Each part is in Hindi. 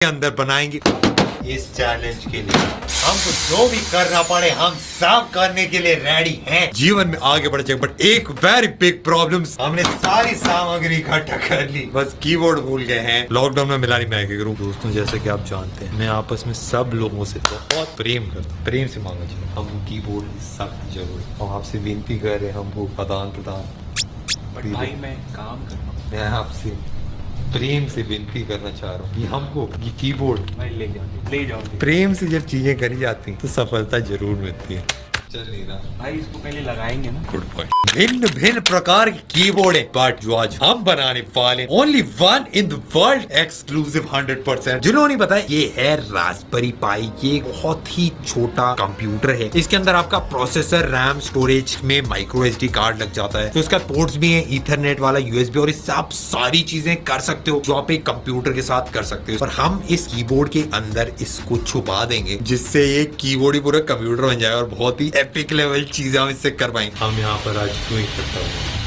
अंदर बनाएंगे। इस चैलेंज के लिए हमको जो भी करना पड़े हम सब करने के लिए रेडी हैं। जीवन में आगे बढ़ जाए, बट एक वेरी बिग प्रॉब्लम, हमने सारी सामग्री इकट्ठा कर ली, बस कीबोर्ड भूल गए हैं। लॉकडाउन में मिला नहीं, मैं क्या करूं। दोस्तों जैसे कि आप जानते हैं, मैं आपस में सब लोगों से बहुत प्रेम करता हूं, प्रेम से मांगा चाहिए हम कीबोर्ड की सख्त जरूरत। हम आपसे विनती कर रहे हैं, हमको प्रदान बट भाई मैं काम कर रहा हूँ। मैं आपसे प्रेम से विनती करना चाह रहा हूँ कि हमको ये कीबोर्ड भाई ले जाओ। प्रेम से जब चीजें करी जाती हैं तो सफलता जरूर मिलती है। चल नहीं रहा भाई इसको पहले लगाएंगे ना। Good point. भिन्न भिन्न प्रकार की कीबोर्ड है, बट जो आज हम बनाने वाले only one in the world, exclusive 100%। जिन्होंने बताया ये है रास्पबेरी पाई। ये एक बहुत ही छोटा कंप्यूटर है। इसके अंदर आपका प्रोसेसर, रैम, स्टोरेज में माइक्रो एसडी कार्ड लग जाता है। तो इसका पोर्ट्स भी है, ईथरनेट वाला, यूएसबी, और इस आप सारी चीजें कर सकते हो जो आप एक कंप्यूटर के साथ कर सकते हो। और हम इस कीबोर्ड के अंदर इसको छुपा देंगे, जिससे ये कीबोर्ड ही पूरा कंप्यूटर बन जाएगा और बहुत ही एपिक लेवल चीजें हम इससे कर पाएंगे। हम यहाँ पर आज क्यों इकट्ठा हुए?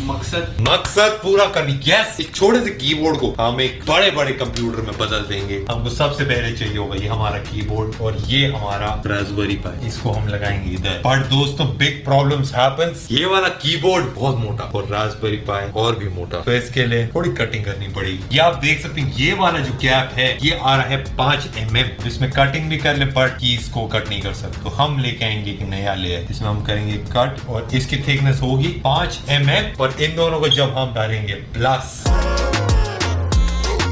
मकसद पूरा करनी। यस, एक छोटे से कीबोर्ड को हम एक बड़े बड़े कंप्यूटर में बदल देंगे। हमको सबसे पहले चाहिए होगा ये हमारा कीबोर्ड और ये हमारा रास्पबेरी पाई। इसको हम लगाएंगे इधर। पर दोस्तों बिग प्रॉब्लम्स हैपेंस। ये वाला कीबोर्ड बहुत मोटा और रास्पबेरी पाई और भी मोटा, तो इसके लिए थोड़ी कटिंग करनी पड़ेगी। ये आप देख सकते हैं, ये वाला जो गैप है ये आ रहा है 5 mm। इसमें कटिंग भी कर ले, बट कीज को कट नहीं कर सकते। तो हम लेके आएंगे एक नया लेयर, इसमें हम करेंगे कट और इसकी थिकनेस होगी 5 mm। और इन दोनों को जब हम डालेंगे प्लस,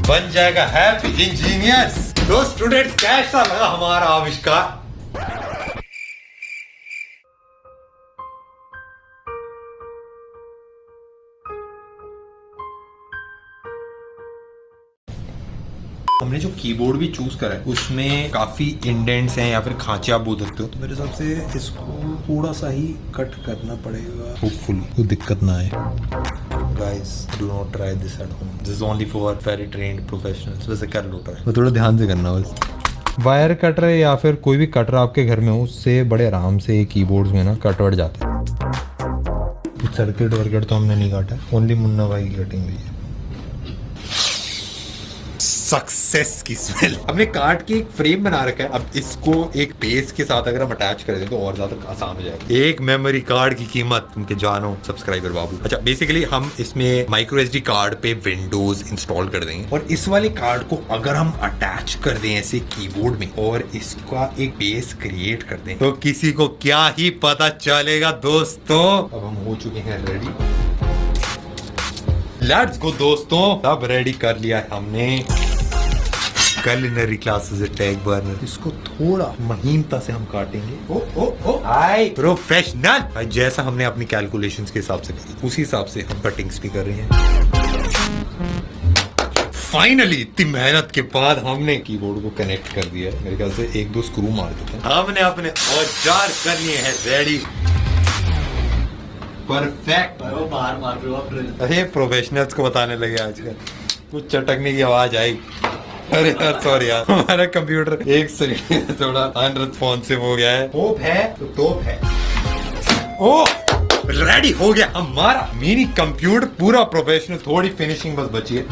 बन जाएगा हैप्पी इंजीनियर्स। तो स्टूडेंट्स कैसा लगा हमारा आविष्कार? हमने जो कीबोर्ड भी चूज करा है उसमें काफी इंडेंट्स हैं या फिर खांचे आप बोल सकते हो। तो मेरे हिसाब से इसको थोड़ा सा ही कट करना पड़ेगा, होपफुली कोई दिक्कत ना आए। Guys do not try this at home, this is only for very trained professionals. वैसे कर लो ट्राई, तो थोड़ा ध्यान से करना बस। वायर कटर या फिर कोई भी कटर आपके घर में हो, उससे बड़े आराम से कीबोर्ड्स में ना कट वट जाते हैं। सर्किट वर्किट तो हमने नहीं काटा, ओनली मुन्ना भाई की कटिंग हुई है। सक्सेस की स्मेल। हमने काट के एक फ्रेम बना रखा है। अब इसको एक बेस के साथ अगर हम अटैच कर दें तो और ज्यादा आसान हो जाएगा। एक मेमोरी कार्ड की कीमत तुमके जानो सब्सक्राइबर बाबू। अच्छा, बेसिकली हम इसमें माइक्रो एसडी कार्ड पे विंडोज इंस्टॉल कर देंगे और इस वाले कार्ड को अगर हम अटैच कर दें ऐसे कीबोर्ड में और इसका एक बेस क्रिएट कर दें तो किसी को क्या ही पता चलेगा दोस्तों। अब हम हो चुके हैं रेडी। लेट्स गो दोस्तों, सब रेडी कर लिया है हमने। culinary classes at tag burner. इसको थोड़ा महीनता से हम काटेंगे। ओ ओ ओ हाय प्रोफेशनल भाई, जैसा हमने अपनी कैलकुलेशंस के हिसाब से करी उसी हिसाब से हम कटिंग्स भी कर रहे हैं। फाइनली इतनी मेहनत के बाद हमने कीबोर्ड को कनेक्ट कर दिया है। मेरे ख्याल से 1-2 स्क्रू मार देते हैं। हमने अपने औजार कर लिए हैं रेडी। परफेक्ट। बाहर मार रहे हो आप। अरे प्रोफेशनल्स को बताने लगे आजकल, कुछ चटकने की आवाज आई। अरे यार सॉरी यार, हमारा कंप्यूटर एक सेकंड थोड़ा अनरेस्पॉन्सिव हो गया है। तोप है तो तोप है। ओ रेडी हो गया हमारा मिनी कंप्यूटर पूरा प्रोफेशनल। थोड़ी फिनिशिंग बस बची है।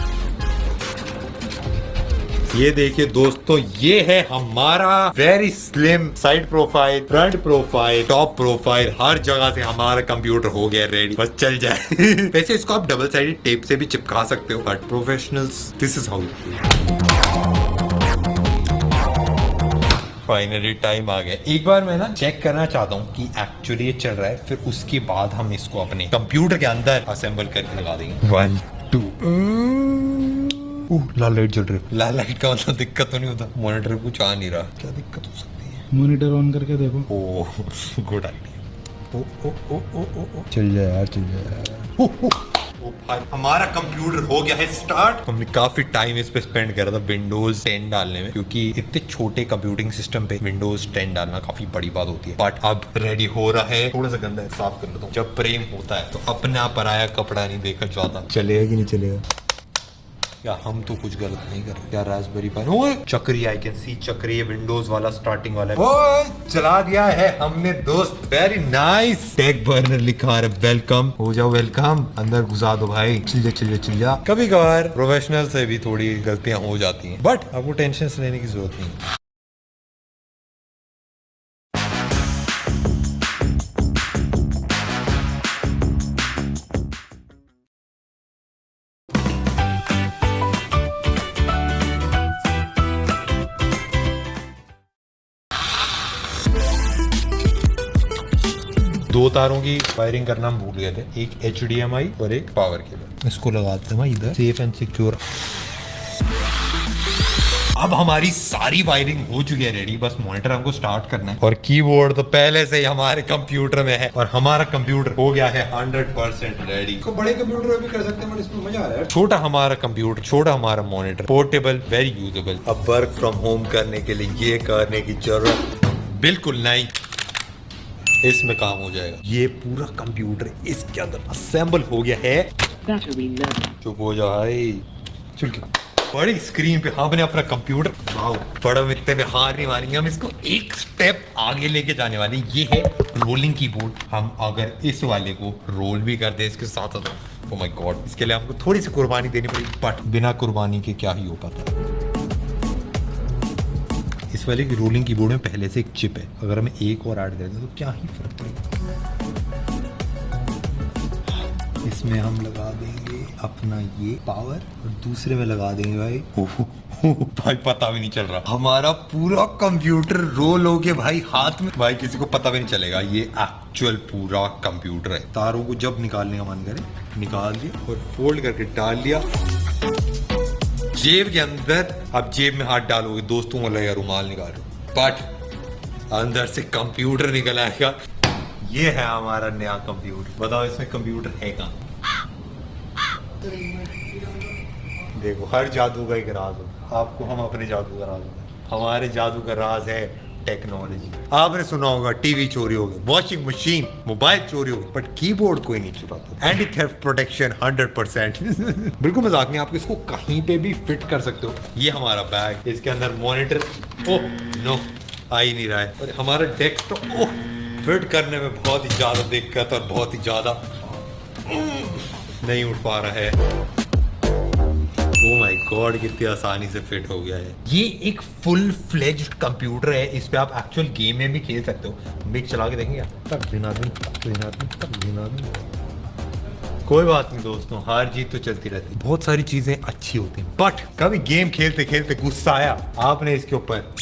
ये देखिए दोस्तों, ये है हमारा very slim side profile, front profile, top profile, हर जगह से हमारा कंप्यूटर हो गया रेडी, बस चल जाए। वैसे इसको आप डबल साइडेड टेप से भी चिपका सकते हो, but professionals this is how. Finally time आ गया। एक बार मैं ना चेक करना चाहता हूँ कि एक्चुअली ये चल रहा है, फिर उसके बाद हम इसको अपने कंप्यूटर के अंदर असेंबल करके लगा देंगे। 1 2 लाल लाइट जल रही है। लाल लाइट का मतलब दिक्कत तो नहीं होता? मॉनिटर कुछ आ नहीं रहा, क्या दिक्कत हो सकती है? मॉनिटर ऑन करके देखो। Oh good idea. ओ ओ ओ ओ ओ ओ चल जाए यार, चल जाए यार। ओ भाई, हमारा कंप्यूटर हो गया है स्टार्ट। हमने काफी टाइम इस पे स्पेंड करा था विंडोज 10 डालने में, क्योंकि इतने छोटे कंप्यूटिंग सिस्टम पे विंडोज 10 डालना काफी बड़ी बात होती है। बट अब रेडी हो रहा है। थोड़ा सा गंदा है, साफ कर लेता हूँ। जब प्रेम होता है तो अपना पराया कपड़ा नहीं देखा जाता। चलेगा कि नहीं चलेगा? या हम तो कुछ गलत नहीं कर रहे? क्या रास्पबेरी पाई, ओए चक्री, आई कैन सी चक्री, ये विंडोज वाला स्टार्टिंग वाला है। ओए चला दिया है हमने दोस्त, वेरी नाइस। टेक बर्नर लिखा है, वेलकम हो जाओ, वेलकम, अंदर घुसा दो भाई, चिल जा। कभी कभार प्रोफेशनल से भी थोड़ी गलतियां हो जाती हैं, बट आपको टेंशन लेने की जरूरत नहीं। दो तारों की वायरिंग करना हम भूल गए थे, एक HDMI और एक पावर केबल। इसको लगाते हैं इधर, सेफ एंड सिक्योर। अब हमारी सारी वायरिंग हो चुकी है रेडी, बस मॉनिटर हमको स्टार्ट करना है। और कीबोर्ड तो पहले से ही हमारे कंप्यूटर में है, और हमारा कंप्यूटर हो गया है 100% रेडी। तो बड़े कंप्यूटर में भी कर सकते हैं, बट इसमें मजा आ रहा है। छोटा हमारा कंप्यूटर, छोटा हमारा मॉनिटर, पोर्टेबल, वेरी यूजेबल। अब वर्क फ्रॉम होम करने के लिए ये करने की जरूरत बिल्कुल नहीं, इसमें काम हो जाएगा। ये पूरा कंप्यूटर इसके अंदर असेंबल हो गया है। चुप हो जाओ भाई, चुप क्यों? बड़ी स्क्रीन पे हमने अपना कंप्यूटर, वाओ, बड़ा मित्ते में हार नहीं मारेंगे, हम इसको एक स्टेप आगे लेके जाने वाले। ये है रोलिंग कीबोर्ड। हम अगर इस वाले को रोल भी कर दे इसके साथ साथ, ओह माय गॉड, इसके लिए हमको थोड़ी सी कुर्बानी देनी पड़ेगी, बट बिना कुर्बानी के क्या ही हो पाता। इस वाले की रोलिंग कीबोर्ड में पहले से एक चिप है, अगर हमें एक और ऐड कर दें तो क्या ही फर्क पड़ेगा। इसमें हम लगा देंगे अपना ये पावर, और दूसरे में लगा देंगे भाई पता भी नहीं चल रहा, हमारा पूरा कंप्यूटर रोल हो के भाई हाथ में, भाई किसी को पता भी नहीं चलेगा ये एक्चुअल पूरा कंप्यूटर है। तारों को जब निकालने का मन करे निकाल दिया और फोल्ड करके डाल लिया जेब के अंदर। अब जेब में हाथ डालोगे दोस्तों को लगेगा रुमाल निकाल रहे हो, बट अंदर से कंप्यूटर निकल आएगा। ये है हमारा नया कंप्यूटर। बताओ इसमें कंप्यूटर है कहाँ? देखो, हर जादू का एक राज होता है, आपको हम अपने जादू का राज होता है। हमारे जादू का राज है टेक्नोलॉजी। आपने सुना होगा टीवी चोरी हो गया, वॉशिंग मशीन, मोबाइल चोरी हो गया, बट कीबोर्ड कोई नहीं चुराता। Anti theft protection 100%। बिल्कुल मजाक नहीं, आप इसको कहीं पे भी फिट कर सकते हो। ये हमारा बैग, इसके अंदर मॉनिटर, ओह नो आ ही नहीं रहा है, और हमारा डेस्कटॉप, ओह फिट करने में बहुत ही ज्यादा दिक्कत और बहुत ही ज्यादा नहीं उठ पा रहा है। ओह माय गॉड, कितनी आसानी से फिट हो गया है। ये एक फुल फ्लेज्ड कंप्यूटर है, इस पे आप एक्चुअल गेम में भी खेल सकते हो। मिक्स चला के देखेंगे कोई बात नहीं दोस्तों, हार जीत तो चलती रहती है, बहुत सारी चीजें अच्छी होती हैं, बट कभी गेम खेलते खेलते गुस्सा आया, आपने इसके ऊपर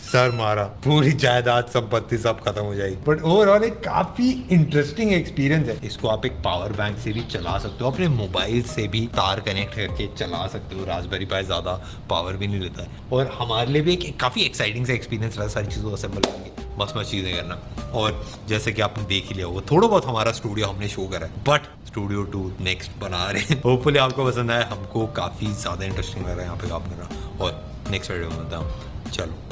सर मारा, पूरी जायदाद संपत्ति सब खत्म हो जाएगी। बट ओवरऑल एक काफी इंटरेस्टिंग एक्सपीरियंस है। इसको आप एक पावर बैंक से भी चला सकते हो, अपने मोबाइल से भी तार कनेक्ट करके चला सकते हो। रास्पबेरी पाई ज्यादा पावर भी नहीं लेता है, और हमारे लिए भी एक काफी एक्साइटिंग सा एक्सपीरियंस रहा सारी चीजों को असेंबल करके, मस्त चीजें करना। और जैसे कि आपने देख ही लिया होगा, थोड़ा बहुत हमारा स्टूडियो हमने शो करा है, बट स्टूडियो 2 नेक्स्ट बना रहे हैं। होपफुली आपको पसंद आया, हमको काफी ज्यादा इंटरेस्टिंग लग रहा है यहाँ पे काम करना। और नेक्स्ट वीडियो में बताऊँ, चलो